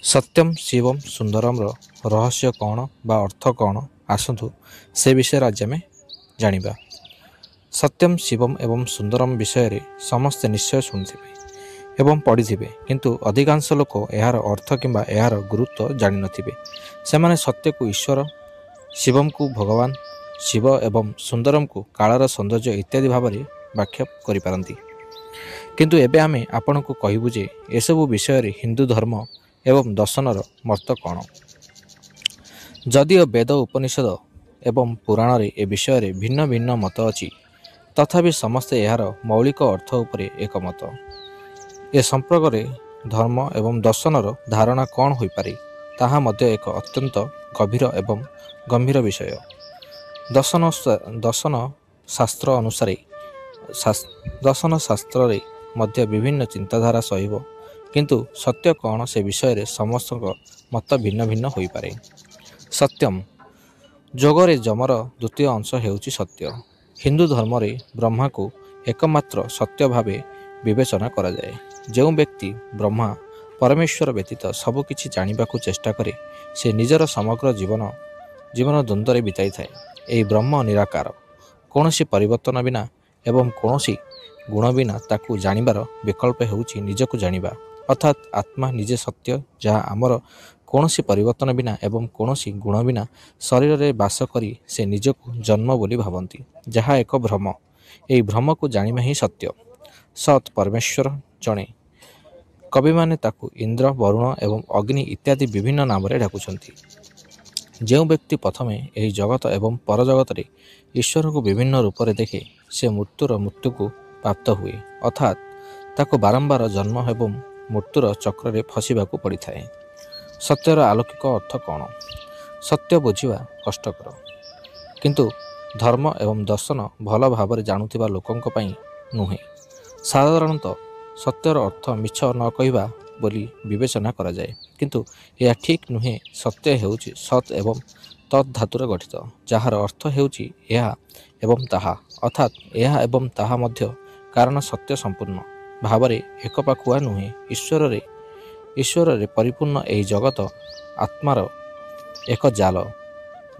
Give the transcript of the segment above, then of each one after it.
ସତ୍ୟମ୍ ଶିବମ୍ ସୁନ୍ଦରମ୍ର ରହସ୍ୟ କ'ଣ ବା ଅର୍ଥ କ'ଣ ଆସନ୍ତୁ ସେ ବିଷୟରେ ଆଜି ଆମେ ଜାଣିବା। ସତ୍ୟମ୍ ଶିବମ୍ ଏବଂ ସୁନ୍ଦରମ୍ ବିଷୟରେ ସମସ୍ତେ ନିଶ୍ଚୟ ଶୁଣିଥିବେ ଏବଂ ପଢ଼ିଥିବେ, କିନ୍ତୁ ଅଧିକାଂଶ ଲୋକ ଏହାର ଅର୍ଥ କିମ୍ବା ଏହାର ଗୁରୁତ୍ୱ ଜାଣିନଥିବେ। ସେମାନେ ସତ୍ୟକୁ ଈଶ୍ୱର, ଶିବମ୍କୁ ଭଗବାନ ଶିବ ଏବଂ ସୁନ୍ଦରମ୍କୁ କାଳର ସୌନ୍ଦର୍ଯ୍ୟ ଇତ୍ୟାଦି ଭାବରେ ବ୍ୟାଖ୍ୟା କରିପାରନ୍ତି। କିନ୍ତୁ ଏବେ ଆମେ ଆପଣଙ୍କୁ କହିବୁ ଯେ ଏସବୁ ବିଷୟରେ ହିନ୍ଦୁ ଧର୍ମ ଏବଂ ଦର୍ଶନର ମତ କ'ଣ। ଯଦିଓ ବେଦ, ଉପନିଷଦ ଏବଂ ପୁରାଣରେ ଏ ବିଷୟରେ ଭିନ୍ନ ଭିନ୍ନ ମତ ଅଛି, ତଥାପି ସମସ୍ତେ ଏହାର ମୌଳିକ ଅର୍ଥ ଉପରେ ଏକମତ। ଏ ସମ୍ପର୍କରେ ଧର୍ମ ଏବଂ ଦର୍ଶନର ଧାରଣା କ'ଣ ହୋଇପାରେ, ତାହା ମଧ୍ୟ ଏକ ଅତ୍ୟନ୍ତ ଗଭୀର ଏବଂ ଗମ୍ଭୀର ବିଷୟ। ଦର୍ଶନ ଶାସ୍ତ୍ରରେ ମଧ୍ୟ ବିଭିନ୍ନ ଚିନ୍ତାଧାରା ସହିବ, କିନ୍ତୁ ସତ୍ୟ କ'ଣ ସେ ବିଷୟରେ ସମସ୍ତଙ୍କ ମତ ଭିନ୍ନ ଭିନ୍ନ ହୋଇପାରେ। ସତ୍ୟମ୍ ଯୋଗରେ ଯମର ଦ୍ୱିତୀୟ ଅଂଶ ହେଉଛି ସତ୍ୟ। ହିନ୍ଦୁ ଧର୍ମରେ ବ୍ରହ୍ମାକୁ ଏକମାତ୍ର ସତ୍ୟ ଭାବେ ବିବେଚନା କରାଯାଏ। ଯେଉଁ ବ୍ୟକ୍ତି ବ୍ରହ୍ମା ପରମେଶ୍ୱର ବ୍ୟତୀତ ସବୁକିଛି ଜାଣିବାକୁ ଚେଷ୍ଟା କରେ, ସେ ନିଜର ସମଗ୍ର ଜୀବନ ଦ୍ୱନ୍ଦ୍ୱରେ ବିତାଇଥାଏ। ଏହି ବ୍ରହ୍ମ ନିରାକାର, କୌଣସି ପରିବର୍ତ୍ତନ ବିନା ଏବଂ କୌଣସି ଗୁଣ ବିନା ତାକୁ ଜାଣିବାର ବିକଳ୍ପ ହେଉଛି ନିଜକୁ ଜାଣିବା, ଅର୍ଥାତ୍ ଆତ୍ମା ନିଜେ ସତ୍ୟ, ଯାହା ଆମର କୌଣସି ପରିବର୍ତ୍ତନ ବିନା ଏବଂ କୌଣସି ଗୁଣ ବିନା ଶରୀରରେ ବାସ କରି ସେ ନିଜକୁ ଜନ୍ମ ବୋଲି ଭାବନ୍ତି, ଯାହା ଏକ ଭ୍ରମ। ଏହି ଭ୍ରମକୁ ଜାଣିବା ହିଁ ସତ୍ୟ। ସତ୍ ପରମେଶ୍ୱର ଜଣେ। କବିମାନେ ତାକୁ ଇନ୍ଦ୍ର, ବରୁଣ ଏବଂ ଅଗ୍ନି ଇତ୍ୟାଦି ବିଭିନ୍ନ ନାମରେ ଡାକୁଛନ୍ତି। ଯେଉଁ ବ୍ୟକ୍ତି ପ୍ରଥମେ ଏହି ଜଗତ ଏବଂ ପରଜଗତରେ ଈଶ୍ୱରଙ୍କୁ ବିଭିନ୍ନ ରୂପରେ ଦେଖେ, ସେ ମୃତ୍ୟୁକୁ ପ୍ରାପ୍ତ ହୁଏ, ଅର୍ଥାତ୍ ତାକୁ ବାରମ୍ବାର ଜନ୍ମ ଏବଂ ମୃତ୍ୟୁର ଚକ୍ରରେ ଫସିବାକୁ ପଡ଼ିଥାଏ। ସତ୍ୟର ଆଲୌକିକ ଅର୍ଥ କ'ଣ? ସତ୍ୟ ବୁଝିବା କଷ୍ଟକର, କିନ୍ତୁ ଧର୍ମ ଏବଂ ଦର୍ଶନ ଭଲ ଭାବରେ ଜାଣୁଥିବା ଲୋକଙ୍କ ପାଇଁ ନୁହେଁ। ସାଧାରଣତଃ ସତ୍ୟର ଅର୍ଥ ମିଛ ନ କହିବା ବୋଲି ବିବେଚନା କରାଯାଏ, କିନ୍ତୁ ଏହା ଠିକ୍ ନୁହେଁ। ସତ୍ୟ ହେଉଛି ସତ୍ ଏବଂ ତତ୍ ଧାତୁରେ ଗଠିତ, ଯାହାର ଅର୍ଥ ହେଉଛି ଏହା ଏବଂ ତାହା, ଅର୍ଥାତ୍ ଏହା ଏବଂ ତାହା ମଧ୍ୟ। କାରଣ ସତ୍ୟ ସମ୍ପୂର୍ଣ୍ଣ ଭାବରେ ଏକପାଖୁଆ ନୁହେଁ। ଈଶ୍ୱରରେ ପରିପୂର୍ଣ୍ଣ ଏହି ଜଗତ ଆତ୍ମାର ଏକ ଜାଲ।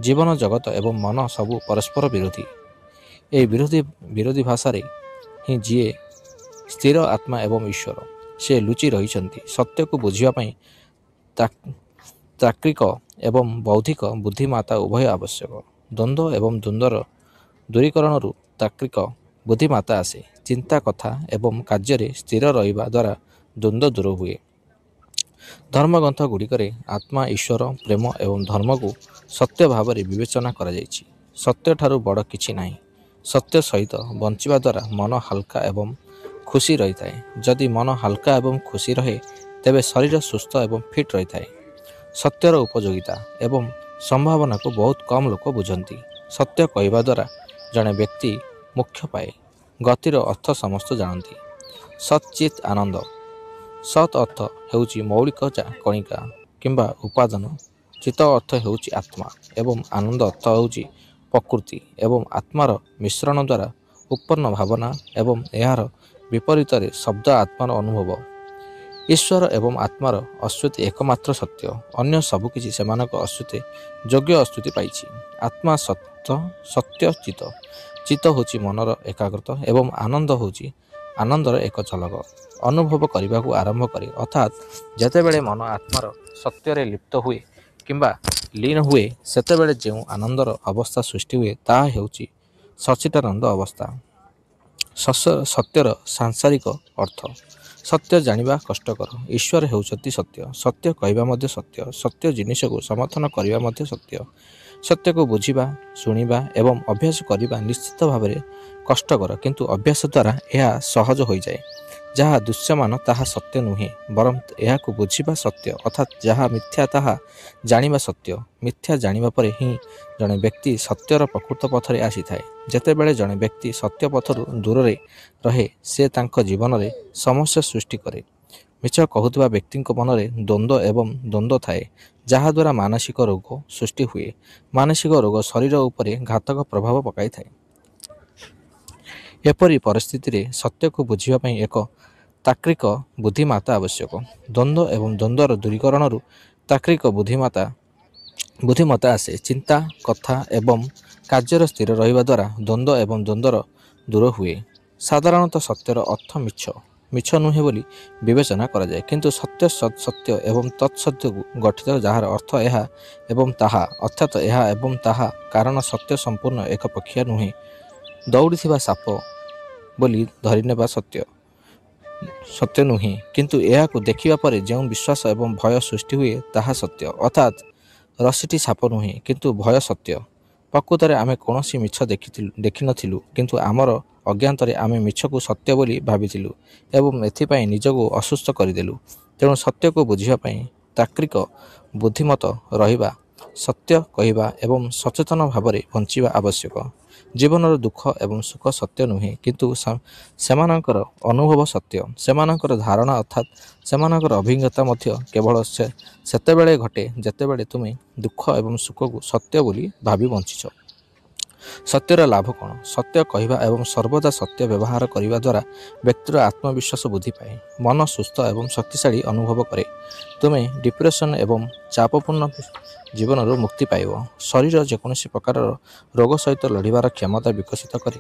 ଜୀବନ, ଜଗତ ଏବଂ ମନ ସବୁ ପରସ୍ପର ବିରୋଧୀ। ଏହି ବିରୋଧୀ ଭାଷାରେ ହିଁ ଯିଏ ସ୍ଥିର ଆତ୍ମା ଏବଂ ଈଶ୍ୱର, ସେ ଲୁଚି ରହିଛନ୍ତି। ସତ୍ୟକୁ ବୁଝିବା ପାଇଁ ତାର୍କିକ ଏବଂ ବୌଦ୍ଧିକ ବୁଦ୍ଧିମତ୍ତା ଉଭୟ ଆବଶ୍ୟକ। ଦ୍ୱନ୍ଦ୍ୱ ଏବଂ ଦ୍ୱନ୍ଦ୍ୱର ଦୂରୀକରଣରୁ ତାର୍କିକ ବୁଦ୍ଧିମତ୍ତା ଆସେ। ଚିନ୍ତା, କଥା ଏବଂ କାର୍ଯ୍ୟରେ ସ୍ଥିର ରହିବା ଦ୍ୱାରା ଦ୍ୱନ୍ଦ୍ୱ ଦୂର ହୁଏ। ଧର୍ମଗ୍ରନ୍ଥ ଗୁଡ଼ିକରେ ଆତ୍ମା, ଈଶ୍ୱର, ପ୍ରେମ ଏବଂ ଧର୍ମକୁ ସତ୍ୟ ଭାବରେ ବିବେଚନା କରାଯାଇଛି। ସତ୍ୟଠାରୁ ବଡ଼ କିଛି ନାହିଁ। ସତ୍ୟ ସହିତ ବଞ୍ଚିବା ଦ୍ୱାରା ମନ ହାଲକା ଏବଂ ଖୁସି ରହିଥାଏ। ଯଦି ମନ ହାଲକା ଏବଂ ଖୁସି ରହେ, ତେବେ ଶରୀର ସୁସ୍ଥ ଏବଂ ଫିଟ୍ ରହିଥାଏ। ସତ୍ୟର ଉପଯୋଗିତା ଏବଂ ସମ୍ଭାବନାକୁ ବହୁତ କମ୍ ଲୋକ ବୁଝନ୍ତି। ସତ୍ୟ କହିବା ଦ୍ୱାରା ଜଣେ ବ୍ୟକ୍ତି ମୋକ୍ଷ ପାଏ। ଗତିର ଅର୍ଥ ସମସ୍ତେ ଜାଣନ୍ତି। ସତ୍ ଚିତ୍ ଆନନ୍ଦ। ସତ୍ ଅର୍ଥ ହେଉଛି ମୌଳିକ କଣିକା କିମ୍ବା ଉପାଦାନ। ଚିତ ଅର୍ଥ ହେଉଛି ଆତ୍ମା ଏବଂ ଆନନ୍ଦ ଅର୍ଥ ହେଉଛି ପ୍ରକୃତି ଏବଂ ଆତ୍ମାର ମିଶ୍ରଣ ଦ୍ୱାରା ଉତ୍ପନ୍ନ ଭାବନା ଏବଂ ଏହାର ବିପରୀତରେ ଶବ୍ଦ ଆତ୍ମାର ଅନୁଭବ। ଈଶ୍ୱର ଏବଂ ଆତ୍ମାର ଅସ୍ତିତ୍ୱ ଏକମାତ୍ର ସତ୍ୟ। ଅନ୍ୟ ସବୁକିଛି ସେମାନଙ୍କ ଅସ୍ତିତ୍ୱ ଯୋଗ୍ୟ ଅସ୍ତିତ୍ୱ ପାଇଛି। ଆତ୍ମା ସତ୍ୟ ଚିତ। ଚିତ ହେଉଛି ମନର ଏକାଗ୍ରତା ଏବଂ ଆନନ୍ଦ ହେଉଛି ଆନନ୍ଦର ଏକ ଝଲକ। ଅନୁଭବ କରିବାକୁ ଆରମ୍ଭ କରେ, ଅର୍ଥାତ୍ ଯେତେବେଳେ ମନ ଆତ୍ମାର ସତ୍ୟରେ ଲିପ୍ତ ହୁଏ କିମ୍ବା ଲୀନ ହୁଏ, ସେତେବେଳେ ଯେଉଁ ଆନନ୍ଦର ଅବସ୍ଥା ସୃଷ୍ଟି ହୁଏ, ତାହା ହେଉଛି ସଚ୍ଚିଦାନନ୍ଦ ଅବସ୍ଥା। ସତ୍ୟର ସାଂସାରିକ ଅର୍ଥ। ସତ୍ୟ ଜାଣିବା କଷ୍ଟକର। ଈଶ୍ୱର ହେଉଛନ୍ତି ସତ୍ୟ। ସତ୍ୟ କହିବା ମଧ୍ୟ ସତ୍ୟ। ସତ୍ୟ ଜିନିଷକୁ ସମର୍ଥନ କରିବା ମଧ୍ୟ ସତ୍ୟ। ସତ୍ୟକୁ ବୁଝିବା, ଶୁଣିବା ଏବଂ ଅଭ୍ୟାସ କରିବା ନିଶ୍ଚିତ ଭାବରେ କଷ୍ଟକର, କିନ୍ତୁ ଅଭ୍ୟାସ ଦ୍ୱାରା ଏହା ସହଜ ହୋଇଯାଏ। ଯାହା ଦୃଶ୍ୟମାନ ତାହା ସତ୍ୟ ନୁହେଁ, ବରଂ ଏହାକୁ ବୁଝିବା ସତ୍ୟ, ଅର୍ଥାତ୍ ଯାହା ମିଥ୍ୟା ତାହା ଜାଣିବା ସତ୍ୟ। ମିଥ୍ୟା ଜାଣିବା ପରେ ହିଁ ଜଣେ ବ୍ୟକ୍ତି ସତ୍ୟର ପ୍ରକୃତ ପଥରେ ଆସିଥାଏ। ଯେତେବେଳେ ଜଣେ ବ୍ୟକ୍ତି ସତ୍ୟ ପଥରୁ ଦୂରରେ ରହେ, ସେ ତାଙ୍କ ଜୀବନରେ ସମସ୍ୟା ସୃଷ୍ଟି କରେ। ମିଛ କହୁଥିବା ବ୍ୟକ୍ତିଙ୍କ ମନରେ ଦ୍ୱନ୍ଦ୍ୱ ଏବଂ ଦ୍ୱନ୍ଦ୍ୱ ଥାଏ, ଯାହାଦ୍ୱାରା ମାନସିକ ରୋଗ ସୃଷ୍ଟି ହୁଏ। ମାନସିକ ରୋଗ ଶରୀର ଉପରେ ଘାତକ ପ୍ରଭାବ ପକାଇଥାଏ। ଏପରି ପରିସ୍ଥିତିରେ ସତ୍ୟକୁ ବୁଝିବା ପାଇଁ ଏକ ତାର୍କିକ ବୁଦ୍ଧିମତ୍ତା ଆବଶ୍ୟକ। ଦ୍ୱନ୍ଦ୍ୱ ଏବଂ ଦ୍ୱନ୍ଦ୍ୱର ଦୂରୀକରଣରୁ ତାର୍କିକ ବୁଦ୍ଧିମତ୍ତା ଆସେ। ଚିନ୍ତା, କଥା ଏବଂ କାର୍ଯ୍ୟରେ ସ୍ଥିର ରହିବା ଦ୍ୱାରା ଦ୍ୱନ୍ଦ୍ୱ ଏବଂ ଦ୍ୱନ୍ଦ୍ୱର ଦୂର ହୁଏ। ସାଧାରଣତଃ ସତ୍ୟର ଅର୍ଥ ମିଛ ନୁହେଁ ବୋଲି ବିବେଚନା କରାଯାଏ, କିନ୍ତୁ ସତ୍ୟ ସତ୍ୟ ଏବଂ ତତ୍ସତ୍ୟକୁ ଗଠିତ ଯାହାର ଅର୍ଥ ଏହା ଏବଂ ତାହା, ଅର୍ଥାତ୍ ଏହା ଏବଂ ତାହା, କାରଣ ସତ୍ୟ ସମ୍ପୂର୍ଣ୍ଣ ଏକପକ୍ଷୀୟ ନୁହେଁ। ଦୌଡ଼ିଥିବା ସାପ ବୋଲି ଧରିନେବା ସତ୍ୟ ନୁହେଁ, କିନ୍ତୁ ଏହାକୁ ଦେଖିବା ପରେ ଯେଉଁ ବିଶ୍ୱାସ ଏବଂ ଭୟ ସୃଷ୍ଟି ହୁଏ ତାହା ସତ୍ୟ। ଅର୍ଥାତ୍ ରସିଟି ସାପ ନୁହେଁ, କିନ୍ତୁ ଭୟ ସତ୍ୟ। ପ୍ରକୃତରେ ଆମେ କୌଣସି ମିଛ ଦେଖିନଥିଲୁ, କିନ୍ତୁ ଆମର ଅଜ୍ଞାତରେ ଆମେ ମିଛକୁ ସତ୍ୟ ବୋଲି ଭାବିଥିଲୁ ଏବଂ ଏଥିପାଇଁ ନିଜକୁ ଅସୁସ୍ଥ କରିଦେଲୁ। ତେଣୁ ସତ୍ୟକୁ ବୁଝିବା ପାଇଁ ତାର୍କିକ ବୁଦ୍ଧିମତ ରହିବା, ସତ୍ୟ କହିବା ଏବଂ ସଚେତନ ଭାବରେ ବଞ୍ଚିବା ଆବଶ୍ୟକ। ଜୀବନର ଦୁଃଖ ଏବଂ ସୁଖ ସତ୍ୟ ନୁହେଁ, କିନ୍ତୁ ସେମାନଙ୍କର ଅନୁଭବ ସତ୍ୟ। ସେମାନଙ୍କର ଧାରଣା ଅର୍ଥାତ୍ ସେମାନଙ୍କର ଅଭିଜ୍ଞତା ମଧ୍ୟ କେବଳ ସେତେବେଳେ ଘଟେ ଯେତେବେଳେ ତୁମେ ଦୁଃଖ ଏବଂ ସୁଖକୁ ସତ୍ୟ ବୋଲି ଭାବି ବଞ୍ଚିଛ। ସତ୍ୟର ଲାଭ କ'ଣ? ସତ୍ୟ କହିବା ଏବଂ ସର୍ବଦା ସତ୍ୟ ବ୍ୟବହାର କରିବା ଦ୍ୱାରା ବ୍ୟକ୍ତିର ଆତ୍ମବିଶ୍ୱାସ ବୃଦ୍ଧି ପାଏ। ମନ ସୁସ୍ଥ ଏବଂ ଶକ୍ତିଶାଳୀ ଅନୁଭବ କରେ। ତୁମେ ଡିପ୍ରେସନ୍ ଏବଂ ଚାପପୂର୍ଣ୍ଣ ଜୀବନରୁ ମୁକ୍ତି ପାଇବ। ଶରୀର ଯେକୌଣସି ପ୍ରକାରର ରୋଗ ସହିତ ଲଢ଼ିବାର କ୍ଷମତା ବିକଶିତ କରେ।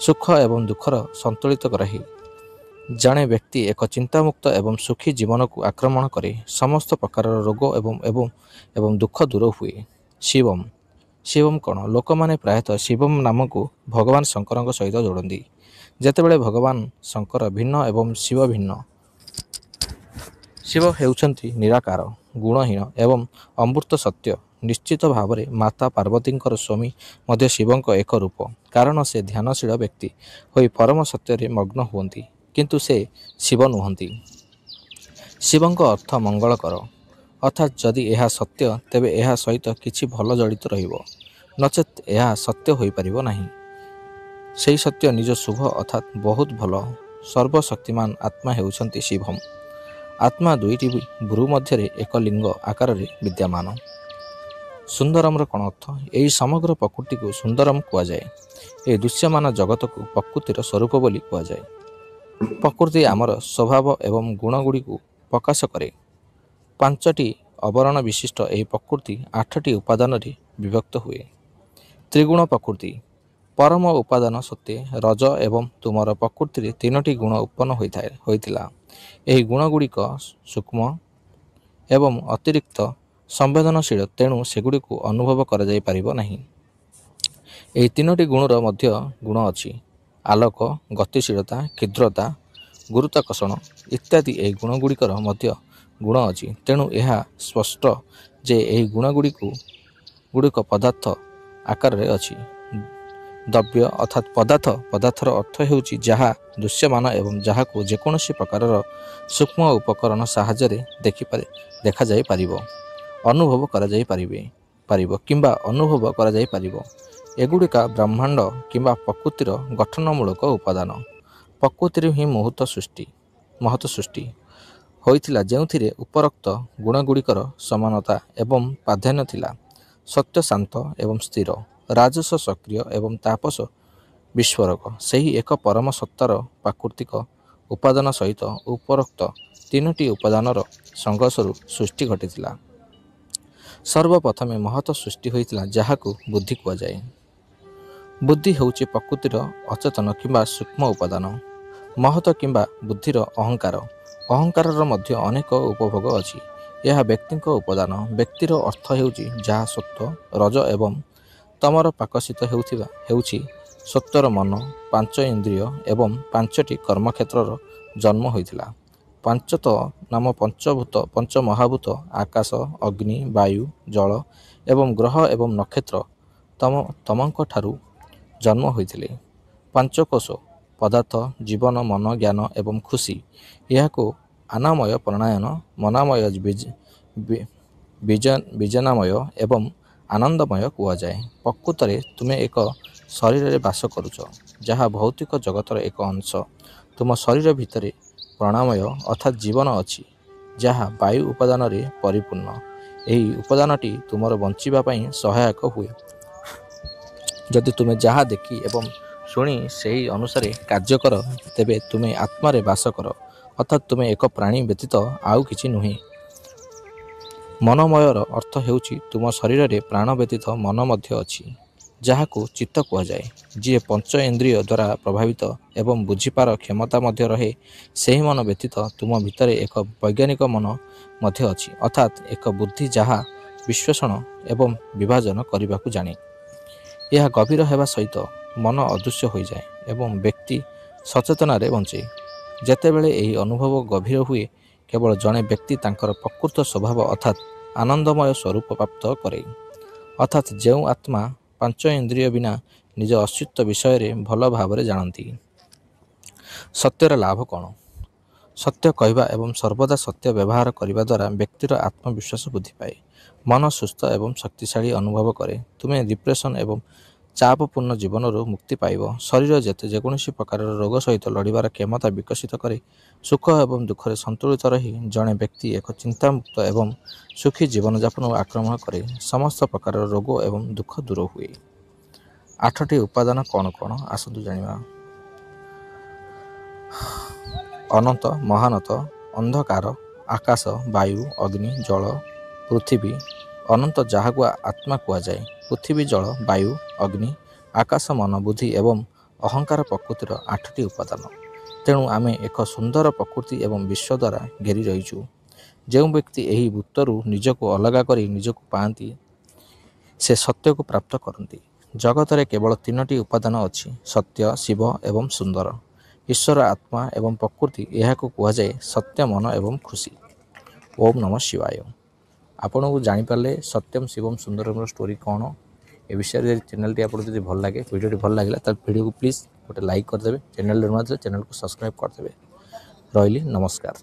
ସୁଖ ଏବଂ ଦୁଃଖର ସନ୍ତୁଳିତ କରାଇ ଜଣେ ବ୍ୟକ୍ତି ଏକ ଚିନ୍ତାମୁକ୍ତ ଏବଂ ସୁଖୀ ଜୀବନକୁ ଆକ୍ରମଣ କରେ। ସମସ୍ତ ପ୍ରକାରର ରୋଗ ଏବଂ ଦୁଃଖ ଦୂର ହୁଏ। ଶିବମ୍ କ'ଣ? ଲୋକମାନେ ପ୍ରାୟତଃ ଶିବମ୍ ନାମକୁ ଭଗବାନ ଶଙ୍କରଙ୍କ ସହିତ ଯୋଡ଼ନ୍ତି, ଯେତେବେଳେ ଭଗବାନ ଶଙ୍କର ଭିନ୍ନ ଏବଂ ଶିବ ଭିନ୍ନ। ଶିବ ହେଉଛନ୍ତି ନିରାକାର, ଗୁଣହୀନ ଏବଂ ଅମୂର୍ତ୍ତ ସତ୍ୟ। ନିଶ୍ଚିତ ଭାବରେ ମାତା ପାର୍ବତୀଙ୍କର ସ୍ୱାମୀ ମଧ୍ୟ ଶିବଙ୍କ ଏକ ରୂପ, କାରଣ ସେ ଧ୍ୟାନଶୀଳ ବ୍ୟକ୍ତି ହୋଇ ପରମ ସତ୍ୟରେ ମଗ୍ନ ହୁଅନ୍ତି, କିନ୍ତୁ ସେ ଶିବ ନୁହନ୍ତି। ଶିବଙ୍କ ଅର୍ଥ ମଙ୍ଗଳକର, ଅର୍ଥାତ୍ ଯଦି ଏହା ସତ୍ୟ ତେବେ ଏହା ସହିତ କିଛି ଭଲ ଜଡ଼ିତ ରହିବ, ନଚେତ୍ ଏହା ସତ୍ୟ ହୋଇପାରିବ ନାହିଁ। ସେହି ସତ୍ୟ ନିଜ ଶୁଭ ଅର୍ଥାତ୍ ବହୁତ ଭଲ। ସର୍ବଶକ୍ତିମାନ ଆତ୍ମା ହେଉଛନ୍ତି ଶିବମ୍। ଆତ୍ମା ଦୁଇଟି ଭ୍ରୁ ମଧ୍ୟରେ ଏକ ଲିଙ୍ଗ ଆକାରରେ ବିଦ୍ୟମାନ। ସୁନ୍ଦରମର କ'ଣ ଅର୍ଥ? ଏହି ସମଗ୍ର ପ୍ରକୃତିକୁ ସୁନ୍ଦରମ୍ କୁହାଯାଏ। ଏହି ଦୃଶ୍ୟମାନ ଜଗତକୁ ପ୍ରକୃତିର ସ୍ୱରୂପ ବୋଲି କୁହାଯାଏ। ପ୍ରକୃତି ଆମର ସ୍ୱଭାବ ଏବଂ ଗୁଣଗୁଡ଼ିକୁ ପ୍ରକାଶ କରେ। 5ଟି ଆବରଣ ବିଶିଷ୍ଟ ଏହି ପ୍ରକୃତି 8ଟି ଉପାଦାନରେ ବିଭକ୍ତ ହୁଏ। ତ୍ରିଗୁଣ ପ୍ରକୃତି। ପରମ ଉପାଦାନ ସତ୍ତ୍ୱେ ରଜ ଏବଂ ତୁମର ପ୍ରକୃତିରେ 3ଟି ଗୁଣ ଉତ୍ପନ୍ନ ହୋଇଥିଲା। ଏହି ଗୁଣଗୁଡ଼ିକ ସୂକ୍ଷ୍ମ ଏବଂ ଅତିରିକ୍ତ ସମ୍ବେଦନଶୀଳ, ତେଣୁ ସେଗୁଡ଼ିକୁ ଅନୁଭବ କରାଯାଇପାରିବ ନାହିଁ। ଏହି 3ଟି ଗୁଣର ମଧ୍ୟ ଗୁଣ ଅଛି। ଆଲୋକ, ଗତିଶୀଳତା, କ୍ଷୁଦ୍ରତା, ଗୁରୁତ୍ୱାକର୍ଷଣ ଇତ୍ୟାଦି। ଏହି ଗୁଣଗୁଡ଼ିକର ମଧ୍ୟ ଗୁଣ ଅଛି, ତେଣୁ ଏହା ସ୍ପଷ୍ଟ ଯେ ଏହି ଗୁଣଗୁଡ଼ିକ ପଦାର୍ଥ ଆକାରରେ ଅଛି। ଦ୍ରବ୍ୟ ଅର୍ଥାତ୍ ପଦାର୍ଥର ଅର୍ଥ ହେଉଛି ଯାହା ଦୃଶ୍ୟମାନ ଏବଂ ଯାହାକୁ ଯେକୌଣସି ପ୍ରକାରର ସୂକ୍ଷ୍ମ ଉପକରଣ ସାହାଯ୍ୟରେ ଦେଖାଯାଇପାରିବ, ଅନୁଭବ କରାଯାଇପାରିବ। ଏଗୁଡ଼ିକ ବ୍ରହ୍ମାଣ୍ଡ କିମ୍ବା ପ୍ରକୃତିର ଗଠନମୂଳକ ଉପାଦାନ। ପ୍ରକୃତିରୁ ହିଁ ମହତ୍ ସୃଷ୍ଟି ହୋଇଥିଲା, ଯେଉଁଥିରେ ଉପରୋକ୍ତ ଗୁଣଗୁଡ଼ିକର ସମାନତା ଏବଂ ପ୍ରାଧାନ୍ୟ ଥିଲା। ସତ୍ୟ ଶାନ୍ତ ଏବଂ ସ୍ଥିର, ରାଜସ ସକ୍ରିୟ ଏବଂ ତାପସ ବିସ୍ଫୋରକ। ସେହି ଏକ ପରମ ସତ୍ତାର ପ୍ରାକୃତିକ ଉପାଦାନ ସହିତ ଉପରୋକ୍ତ 3ଟି ଉପାଦାନର ସଂଘର୍ଷରୁ ସୃଷ୍ଟି ଘଟିଥିଲା। ସର୍ବପ୍ରଥମେ ମହତ୍ ସୃଷ୍ଟି ହୋଇଥିଲା, ଯାହାକୁ ବୁଦ୍ଧି କୁହାଯାଏ। ବୁଦ୍ଧି ହେଉଛି ପ୍ରକୃତିର ଅଚେତନ କିମ୍ବା ସୂକ୍ଷ୍ମ ଉପାଦାନ। ମହତ୍ କିମ୍ବା ବୁଦ୍ଧିର ଅହଙ୍କାରର ମଧ୍ୟ ଅନେକ ଉପଭୋଗ ଅଛି। ଏହା ବ୍ୟକ୍ତିଙ୍କ ଉପାଦାନ। ବ୍ୟକ୍ତିର ଅର୍ଥ ହେଉଛି ଯାହା ସତ୍ତ୍ୱ, ରଜ ଏବଂ ତମର ପ୍ରକାଶିତ ହେଉଛି ସତ୍ୱର ମନ, 5 ଇନ୍ଦ୍ରିୟ ଏବଂ 5ଟି କର୍ମକ୍ଷେତ୍ରର ଜନ୍ମ ହୋଇଥିଲା। ପାଞ୍ଚତ ନାମ ପଞ୍ଚମହାଭୂତ ଆକାଶ, ଅଗ୍ନି, ବାୟୁ, ଜଳ ଏବଂ ଗ୍ରହ ଏବଂ ନକ୍ଷତ୍ର ତମଙ୍କ ଠାରୁ ଜନ୍ମ ହୋଇଥିଲେ। 5 କୋଶ ପଦାର୍ଥ, ଜୀବନ, ମନ, ଜ୍ଞାନ ଏବଂ ଖୁସି। ଏହାକୁ ଆନାମୟ, ପ୍ରାଣାୟନ, ମନୋମୟ, ବୀଜାନମୟ ଏବଂ ଆନନ୍ଦମୟ କୁହାଯାଏ। ପ୍ରକୃତରେ ତୁମେ ଏକ ଶରୀରରେ ବାସ କରୁଛ, ଯାହା ଭୌତିକ ଜଗତର ଏକ ଅଂଶ। ତୁମ ଶରୀର ଭିତରେ ପ୍ରାଣମୟ ଅର୍ଥାତ୍ ଜୀବନ ଅଛି, ଯାହା ବାୟୁ ଉପାଦାନରେ ପରିପୂର୍ଣ୍ଣ। ଏହି ଉପାଦାନଟି ତୁମର ବଞ୍ଚିବା ପାଇଁ ସହାୟକ ହୁଏ। ଯଦି ତୁମେ ଯାହା ଦେଖି ଏବଂ ଶୁଣି ସେହି ଅନୁସାରେ କାର୍ଯ୍ୟ କର, ତେବେ ତୁମେ ଆତ୍ମାରେ ବାସ କର। ଅର୍ଥାତ୍ ତୁମେ ଏକ ପ୍ରାଣୀ ବ୍ୟତୀତ ଆଉ କିଛି ନୁହେଁ। ମନୋମୟର ଅର୍ଥ ହେଉଛି ତୁମ ଶରୀରରେ ପ୍ରାଣ ବ୍ୟତୀତ ମନ ମଧ୍ୟ ଅଛି, ଯାହାକୁ ଚିତ୍ତ କୁହାଯାଏ। ଯିଏ ପଞ୍ଚ ଇନ୍ଦ୍ରିୟ ଦ୍ୱାରା ପ୍ରଭାବିତ ଏବଂ ବୁଝିପାର କ୍ଷମତା ମଧ୍ୟ ରହେ, ସେହି ମନ ବ୍ୟତୀତ ତୁମ ଭିତରେ ଏକ ବୈଜ୍ଞାନିକ ମନ ମଧ୍ୟ ଅଛି, ଅର୍ଥାତ୍ ଏକ ବୁଦ୍ଧି ଯାହା ବିଶ୍ଳେଷଣ ଏବଂ ବିଭାଜନ କରିବାକୁ ଜାଣେ। ଏହା ଗଭୀର ହେବା ସହିତ ମନ ଅଦୃଶ୍ୟ ହୋଇଯାଏ ଏବଂ ବ୍ୟକ୍ତି ସଚେତନାରେ ବଞ୍ଚେ। ଯେତେବେଳେ ଏହି ଅନୁଭବ ଗଭୀର ହୁଏ, କେବଳ ଜଣେ ବ୍ୟକ୍ତି ତାଙ୍କର ପ୍ରକୃତ ସ୍ୱଭାବ ଅର୍ଥାତ୍ ଆନନ୍ଦମୟ ସ୍ୱରୂପ ପ୍ରାପ୍ତ କରେ। ଅର୍ଥାତ୍ ଯେଉଁ ଆତ୍ମା ପାଞ୍ଚ ଇନ୍ଦ୍ରିୟ ବିନା ନିଜ ଅସ୍ତିତ୍ୱ ବିଷୟରେ ଭଲ ଭାବରେ ଜାଣନ୍ତି। ସତ୍ୟର ଲାଭ କ'ଣ? ସତ୍ୟ କହିବା ଏବଂ ସର୍ବଦା ସତ୍ୟ ବ୍ୟବହାର କରିବା ଦ୍ୱାରା ବ୍ୟକ୍ତିର ଆତ୍ମବିଶ୍ୱାସ ବୃଦ୍ଧି ପାଏ। ମନ ସୁସ୍ଥ ଏବଂ ଶକ୍ତିଶାଳୀ ଅନୁଭବ କରେ। ତୁମେ ଡିପ୍ରେସନ୍ ଏବଂ ଚାପପୂର୍ଣ୍ଣ ଜୀବନରୁ ମୁକ୍ତି ପାଇବ। ଶରୀର ଯେକୌଣସି ପ୍ରକାରର ରୋଗ ସହିତ ଲଢ଼ିବାର କ୍ଷମତା ବିକଶିତ କରେ। ସୁଖ ଏବଂ ଦୁଃଖରେ ସନ୍ତୁଳିତ ରହି ଜଣେ ବ୍ୟକ୍ତି ଏକ ଚିନ୍ତାମୁକ୍ତ ଏବଂ ସୁଖୀ ଜୀବନଯାପନକୁ ଆକ୍ରମଣ କରେ। ସମସ୍ତ ପ୍ରକାରର ରୋଗ ଏବଂ ଦୁଃଖ ଦୂର ହୁଏ। 8ଟି ଉପାଦାନ କ'ଣ କ'ଣ? ଆସନ୍ତୁ ଜାଣିବା। ଅନନ୍ତ, ମହାନତ, ଅନ୍ଧକାର, ଆକାଶ, ବାୟୁ, ଅଗ୍ନି, ଜଳ, ପୃଥିବୀ। ଅନନ୍ତ ଯାହାକୁ ଆତ୍ମା କୁହାଯାଏ। ପୃଥିବୀ, ଜଳ, ବାୟୁ, ଅଗ୍ନି, ଆକାଶ, ମନ, ବୁଦ୍ଧି ଏବଂ ଅହଙ୍କାର ପ୍ରକୃତିର 8ଟି ଉପାଦାନ। ତେଣୁ ଆମେ ଏକ ସୁନ୍ଦର ପ୍ରକୃତି ଏବଂ ବିଶ୍ୱ ଦ୍ୱାରା ଘେରି ରହିଛୁ। ଯେଉଁ ବ୍ୟକ୍ତି ଏହି ବୃତ୍ତରୁ ନିଜକୁ ଅଲଗା କରି ନିଜକୁ ପାଆନ୍ତି, ସେ ସତ୍ୟକୁ ପ୍ରାପ୍ତ କରନ୍ତି। ଜଗତରେ କେବଳ 3ଟି ଉପାଦାନ ଅଛି, ସତ୍ୟ, ଶିବ ଏବଂ ସୁନ୍ଦର। ଈଶ୍ୱର, ଆତ୍ମା ଏବଂ ପ୍ରକୃତି। ଏହାକୁ କୁହାଯାଏ ସତ୍ୟ, ମନ ଏବଂ ଖୁସି। ଓମ୍ ନମଃ ଶିବାୟ। ଆପଣଙ୍କୁ ଜାଣିପାରିଲେ ସତ୍ୟମ୍ ଶିବମ୍ ସୁନ୍ଦରମର ଷ୍ଟୋରି କ'ଣ? ଏ ବିଷୟରେ ଯଦି ଚ୍ୟାନେଲଟି ଆପଣଙ୍କୁ ଯଦି ଭଲ ଲାଗେ, ଭିଡ଼ିଓଟି ଭଲ ଲାଗିଲା, ତାହେଲେ ଭିଡ଼ିଓକୁ ପ୍ଲିଜ୍ ଗୋଟେ ଲାଇକ୍ କରିଦେବେ। ଚ୍ୟାନେଲରେ ନୂଆ ଥିଲେ ଚ୍ୟାନେଲକୁ ସବସ୍କ୍ରାଇବ୍ କରିଦେବେ। ରହିଲି, ନମସ୍କାର।